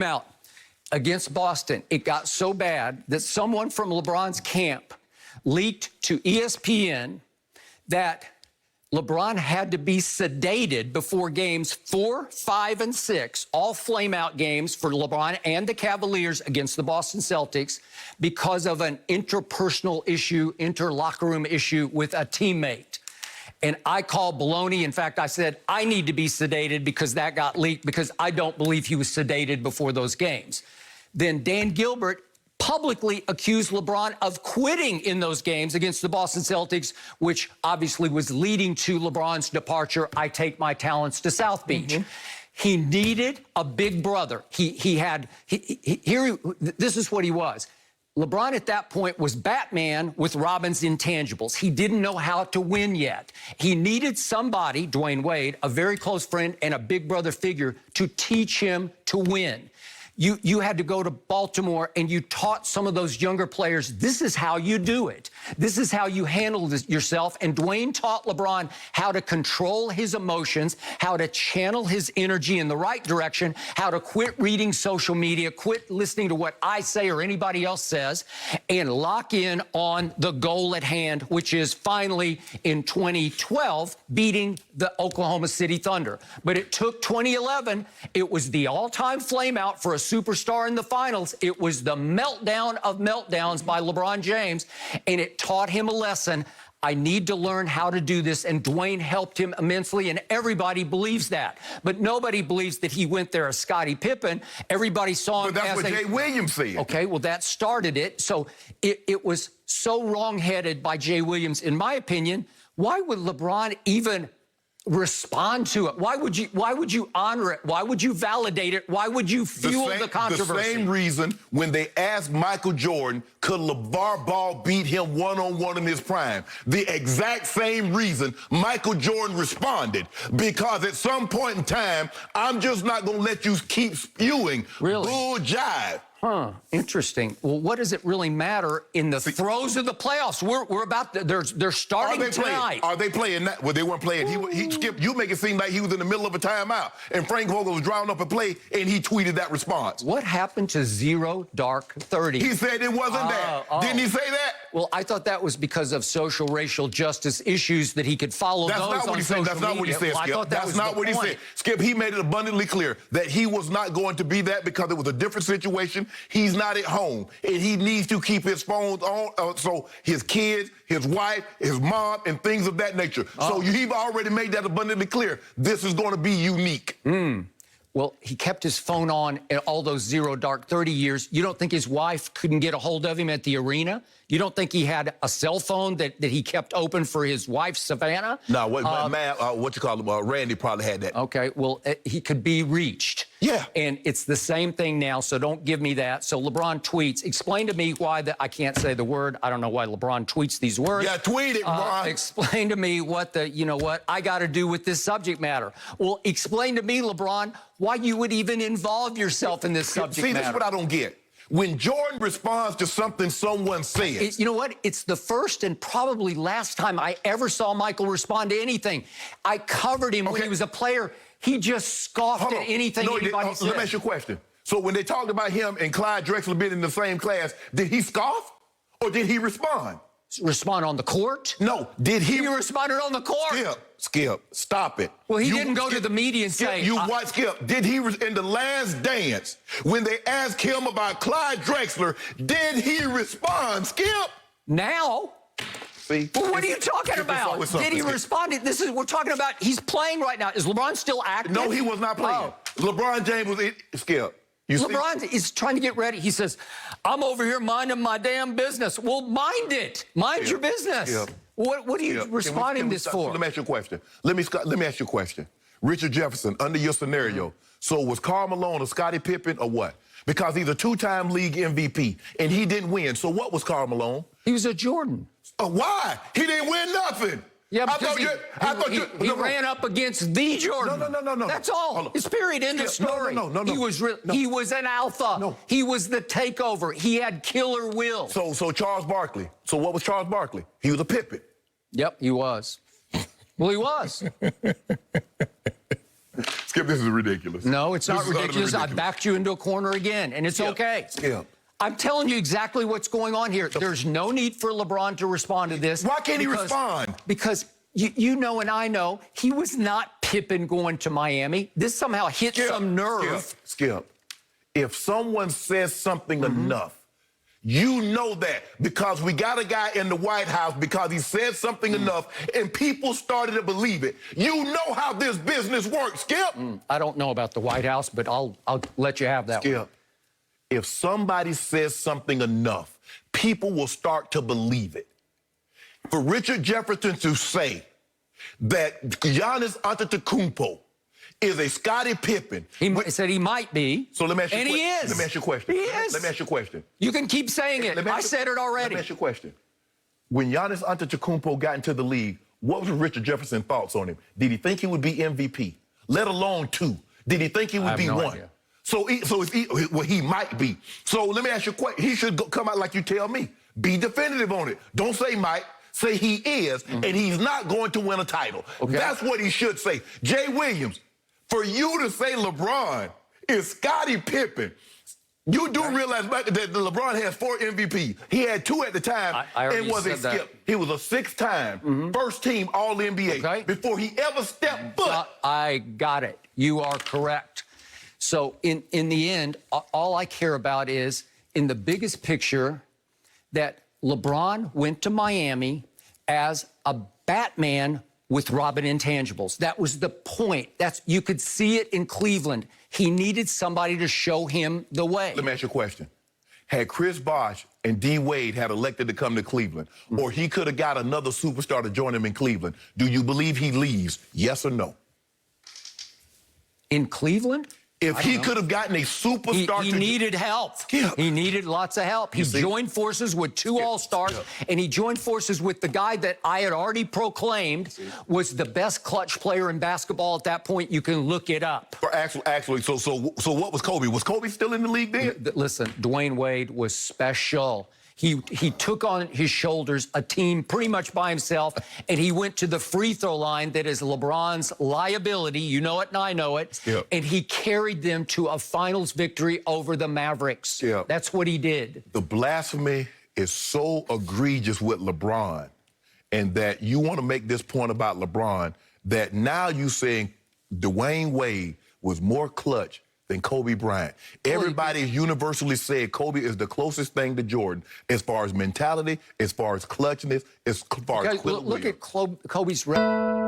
out against Boston, it got so bad that someone from LeBron's camp leaked to ESPN that LeBron had to be sedated before games 4, 5, and 6, all flameout games for LeBron and the Cavaliers against the Boston Celtics because of an interpersonal issue, inter-locker room issue with a teammate. And I called baloney. In fact, I said, I need to be sedated because that got leaked because I don't believe he was sedated before those games. Then Dan Gilbert publicly accused LeBron of quitting in those games against the Boston Celtics, which obviously was leading to LeBron's departure. I take my talents to South Beach. He needed a big brother. This is what he was. LeBron at that point was Batman with Robin's intangibles. He didn't know how to win yet. He needed somebody, Dwayne Wade, a very close friend and a big brother figure, to teach him to win. You had to go to Baltimore and you taught some of those younger players, this is how you do it. This is how you handle this yourself. And Dwayne taught LeBron how to control his emotions, how to channel his energy in the right direction, how to quit reading social media, quit listening to what I say or anybody else says, and lock in on the goal at hand, which is finally in 2012 beating the Oklahoma City Thunder. But it took 2011. It was the all-time flameout for a superstar in the finals. It was the meltdown of meltdowns by LeBron James, and it taught him a lesson. I need to learn how to do this, and Dwayne helped him immensely, and everybody believes that. But nobody believes that he went there as Scottie Pippen. Everybody saw him as But that's what Jay Williams said. Okay, well, that started it. So it was so wrong-headed by Jay Williams, in my opinion. Why would LeBron even respond to it? Why would you honor it? Why would you validate it? Why would you fuel the controversy? The same reason when they asked Michael Jordan, could LeVar Ball beat him one-on-one in his prime? The exact same reason Michael Jordan responded. Because at some point in time, I'm just not going to let you keep spewing bull jive. Huh, interesting. Well, what does it really matter in the throes of the playoffs? We're about to, they're starting tonight. Are they playing that? Well, they weren't playing. He Skip, you make it seem like he was in the middle of a timeout, and Frank Vogel was drawing up a play, and he tweeted that response. What happened to 0 dark 30? He said it wasn't that. Didn't he say that? Well, I thought that was because of social, racial justice issues that he could follow those on social media. That's not what he said, Skip. That's not what he said. Skip, he made it abundantly clear that he was not going to be that because it was a different situation. He's not at home, and he needs to keep his phones on, so his kids, his wife, his mom, and things of that nature. So you've already made that abundantly clear. This is going to be unique. Well, he kept his phone on in all those 0 dark 30 years. You don't think his wife couldn't get a hold of him at the arena? You don't think he had a cell phone that he kept open for his wife, Savannah? No, what you call him? Randy probably had that. Okay, well, he could be reached. Yeah. And it's the same thing now, so don't give me that. So LeBron tweets. Explain to me why I can't say the word. I don't know why LeBron tweets these words. Yeah, tweet it, Ron. Explain to me what I got to do with this subject matter. Well, explain to me, LeBron, why you would even involve yourself in this subject matter. See, that's what I don't get. When Jordan responds to something someone says. You know what? It's the first and probably last time I ever saw Michael respond to anything. I covered him when he was a player. He just scoffed at anything anybody said. Let me ask you a question. So when they talked about him and Clyde Drexler being in the same class, did he scoff or did he respond? Respond on the court? No. Did he? He responded on the court. Skip, stop it. Well, he didn't go to the media and say... Skip, did he, in the last dance, when they asked him about Clyde Drexler, did he respond, Skip? Now? See? Well, what are you talking about? Did he respond? We're talking about, he's playing right now. Is LeBron still active? No, he was not playing. LeBron James was, Skip. LeBron is trying to get ready. He says, I'm over here minding my damn business. Well, mind it. Mind your business. What are you responding this for? Let me ask you a question. Let me ask you a question. Richard Jefferson, under your scenario, so was Karl Malone or Scottie Pippen or what? Because he's a two-time league MVP, and he didn't win. So what was Karl Malone? He was a Jordan. Why? He didn't win nothing. Yeah, because he ran up against the Jordan. No. That's all. It's period. End of story. No. He was an alpha. No. He was the takeover. He had killer will. So Charles Barkley. So what was Charles Barkley? He was a Pippen. Yep, he was. Well, he was. Skip, this is ridiculous. No, it's not This is utterly ridiculous. I backed you into a corner again, and it's okay. Skip. I'm telling you exactly what's going on here. There's no need for LeBron to respond to this. Why can't he respond? Because you know and I know he was not Pippen going to Miami. This somehow hit some nerve. Skip, if someone says something enough, you know that because we got a guy in the White House because he said something enough and people started to believe it. You know how this business works, Skip. I don't know about the White House, but I'll let you have that Skip, one. if somebody says something enough, people will start to believe it. For Richard Jefferson to say that Giannis Antetokounmpo is a Scottie Pippen. He said he might be. So let me ask you a question. And he is. Let me ask you a question. He is. Let me ask you a question. You can keep saying it. I said it already. Let me ask you a question. When Giannis Antetokounmpo got into the league, what was Richard Jefferson's thoughts on him? Did he think he would be MVP? Let alone 2. Did he think he would be 1? Idea. Well, he might be. So let me ask you a question. He should come out like you tell me. Be definitive on it. Don't say might. Say he is, and he's not going to win a title. Okay. That's what he should say. Jay Williams, for you to say LeBron is Scottie Pippen, you do realize that LeBron has 4 MVP. He had 2 at the time and was a skip. He was a 6-time first-team All-NBA before he ever stepped foot. I got it. You are correct. So in the end, all I care about is, in the biggest picture, that LeBron went to Miami as a Batman with Robin intangibles. That was the point. You could see it in Cleveland. He needed somebody to show him the way. Let me ask you a question. Had Chris Bosh and D. Wade had elected to come to Cleveland, or he could have got another superstar to join him in Cleveland, do you believe he leaves? Yes or no? In Cleveland? If he could have gotten a superstar, he needed help. Yeah. He needed lots of help. He joined forces with 2 All-Stars, and he joined forces with the guy that I had already proclaimed was the best clutch player in basketball at that point. You can look it up. Actually, so what was Kobe? Was Kobe still in the league then? Listen, Dwayne Wade was special. He took on his shoulders a team pretty much by himself, and he went to the free throw line that is LeBron's liability. You know it and I know it. Yeah. And he carried them to a finals victory over the Mavericks. Yeah. That's what he did. The blasphemy is so egregious with LeBron, and that you want to make this point about LeBron, that now you saying Dwayne Wade was more clutch than Kobe Bryant. Everybody universally said Kobe is the closest thing to Jordan as far as mentality, as far as clutchness, as far as Look at Kobe's record.